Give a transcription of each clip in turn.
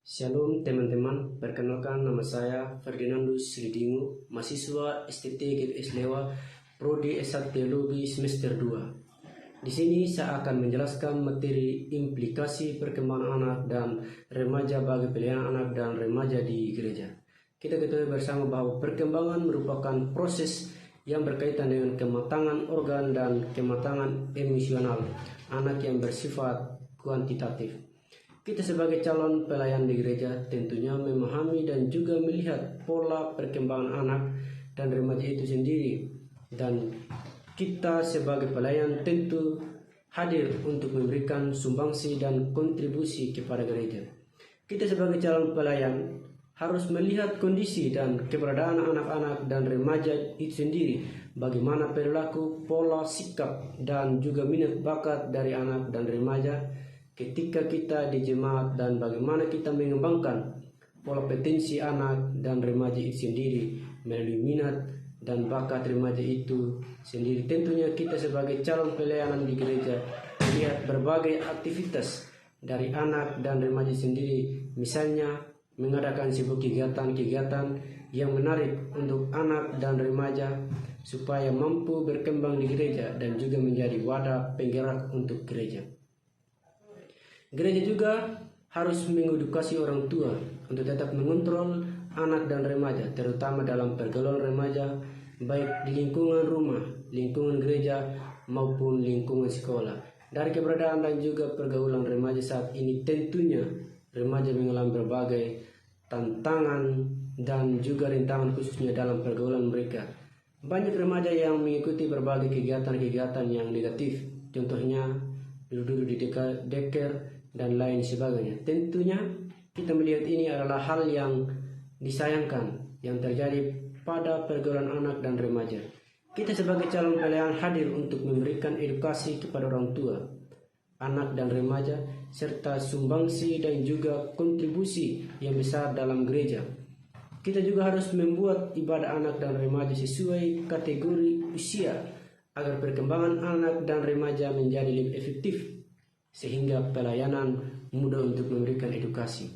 Shalom teman-teman, perkenalkan nama saya Ferdinandus Lidingu, mahasiswa STT GPS Lewa, Prodi S1 Teologi semester 2. Di sini saya akan menjelaskan materi implikasi perkembangan anak dan remaja bagi pelayanan anak dan remaja di gereja. Kita ketahui bersama bahwa perkembangan merupakan proses yang berkaitan dengan kematangan organ dan kematangan emosional anak yang bersifat kuantitatif. Kita sebagai calon pelayan di gereja tentunya memahami dan juga melihat pola perkembangan anak dan remaja itu sendiri. Dan kita sebagai pelayan tentu hadir untuk memberikan sumbangsi dan kontribusi kepada gereja. Kita sebagai calon pelayan harus melihat kondisi dan keberadaan anak-anak dan remaja itu sendiri, bagaimana perilaku, pola, sikap, dan juga minat bakat dari anak dan remaja ketika kita di jemaat, dan bagaimana kita mengembangkan pola potensi anak dan remaja itu sendiri melalui minat dan bakat remaja itu sendiri. Tentunya kita sebagai calon pelayanan di gereja melihat berbagai aktivitas dari anak dan remaja sendiri, misalnya mengadakan sebuah kegiatan-kegiatan yang menarik untuk anak dan remaja supaya mampu berkembang di gereja dan juga menjadi wadah penggerak untuk gereja. Gereja juga harus mengedukasi orang tua untuk tetap mengontrol anak dan remaja, terutama dalam pergaulan remaja, baik di lingkungan rumah, lingkungan gereja, maupun lingkungan sekolah. Dari keberadaan dan juga pergaulan remaja saat ini, tentunya remaja mengalami berbagai tantangan dan juga rintangan khususnya dalam pergaulan mereka. Banyak remaja yang mengikuti berbagai kegiatan-kegiatan yang negatif, contohnya duduk di deker dan lain sebagainya. Tentunya kita melihat ini adalah hal yang disayangkan yang terjadi pada pergaulan anak dan remaja. Kita sebagai calon pelayan hadir untuk memberikan edukasi kepada orang tua, anak dan remaja, serta sumbangsi dan juga kontribusi yang besar dalam gereja. Kita juga harus membuat ibadah anak dan remaja sesuai kategori usia agar perkembangan anak dan remaja menjadi lebih efektif, sehingga pelayanan mudah untuk memberikan edukasi.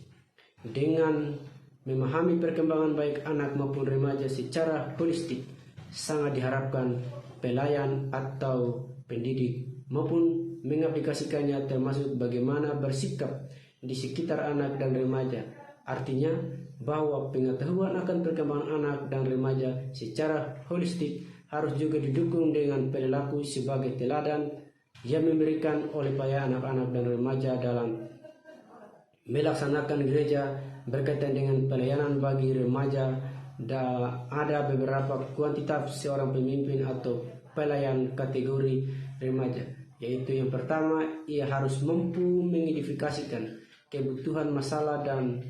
Dengan memahami perkembangan baik anak maupun remaja secara holistik, sangat diharapkan pelayan atau pendidik maupun mengaplikasikannya, termasuk bagaimana bersikap di sekitar anak dan remaja. Artinya bahwa pengetahuan akan perkembangan anak dan remaja secara holistik harus juga didukung dengan perilaku sebagai teladan yang memberikan oleh paya anak-anak dan remaja dalam melaksanakan gereja berkaitan dengan pelayanan bagi remaja. Ada beberapa kuantitas seorang pemimpin atau pelayan kategori remaja, yaitu yang pertama, ia harus mampu mengidentifikasikan kebutuhan, masalah, dan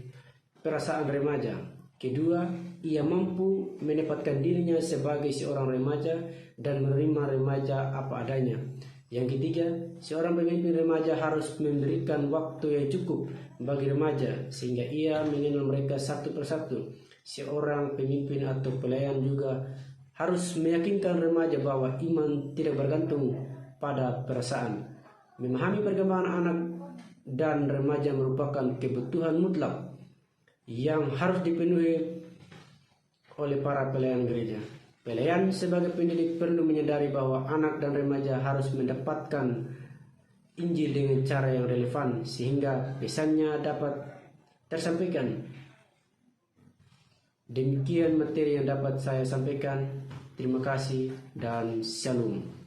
perasaan remaja. Kedua, ia mampu menempatkan dirinya sebagai seorang remaja dan menerima remaja apa adanya. Yang ketiga, seorang pemimpin remaja harus memberikan waktu yang cukup bagi remaja sehingga ia mengenal mereka satu persatu. Seorang pemimpin atau pelayan juga harus meyakinkan remaja bahwa iman tidak bergantung pada perasaan. Memahami perkembangan anak dan remaja merupakan kebutuhan mutlak yang harus dipenuhi oleh para pelayan gereja. Pelayan sebagai pendidik perlu menyadari bahwa anak dan remaja harus mendapatkan Injil dengan cara yang relevan sehingga pesannya dapat tersampaikan. Demikian materi yang dapat saya sampaikan. Terima kasih dan shalom.